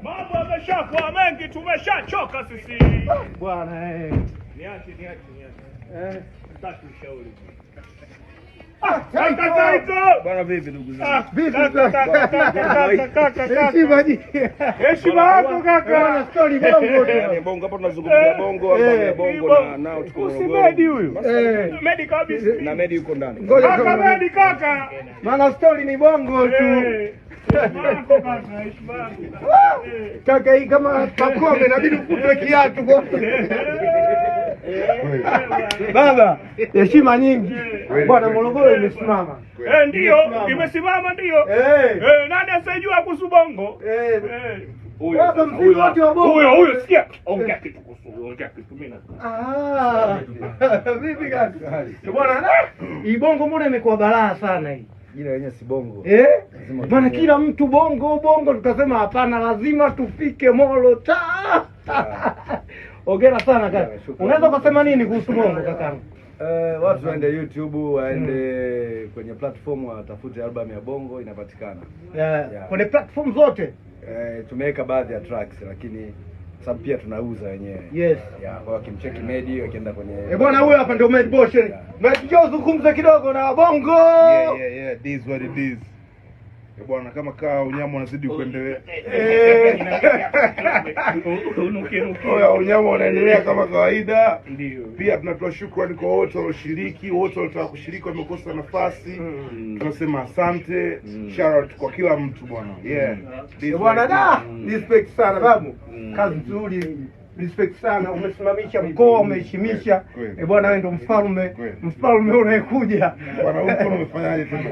Mambo yameshakuwa mengi, tumeshachoka sisi. Bwana Niache. Nataka ushauri. Bwana vipi ndugu zangu? Heshima yako kaka. Story bongo tu. Yaani bongo hapa tunazungumzia bongo hapa bongo na nao tuko Usimedi huyu. Medi kabisa. na Medi yuko ndani. Kaka Medi kaka. Maana story ni bongo tu. Kaka hii kama Pakome inabidi ukutwe kiatu kwa. Baba, heshima nyingi. Bwana Morogoro imesimama. Ndio, imesimama ndio. Nani asijua kuhusu bongo? Huyo sikia. Ongea kitu kuhusu, ongea kitu mimi na. Vipi kaka? Bwana, hii bongo mbona imekuwa balaa sana hii? Jina lenyewe si bongo. Maana kila mtu bongo tukasema hapana, lazima tufike Molo ta. Hongera sana kaka. Unaweza kusema nini kuhusu bongo kakangu? Watu waende YouTube, waende kwenye platform watafute album ya bongo inapatikana. Kwenye platform zote. Tumeweka baadhi ya tracks lakini sababu pia tunauza wenyewe. Yes. Kwa kimcheki Medi wakienda kwenye bwana huyu hapa ndio Medi Boss. Mnajua zungumza kidogo na bongo. Yeah, this what it is. Bwana kama kaa unyama unazidi kuendelea. Oya unyama unaendelea kama kawaida. Ndio. Pia tunatoa shukrani kwa wote walioshiriki, wote walitaka kushiriki wamekosa nafasi. Tunasema asante. Shout out kwa kila mtu bwana. Yeah. Bwana respect sana babu. Kazi nzuri. Respect sana, umesimamisha mkoa, umeheshimisha. Bwana wewe ndio mfalme unayekuja. Bwana huko umefanyaje tena?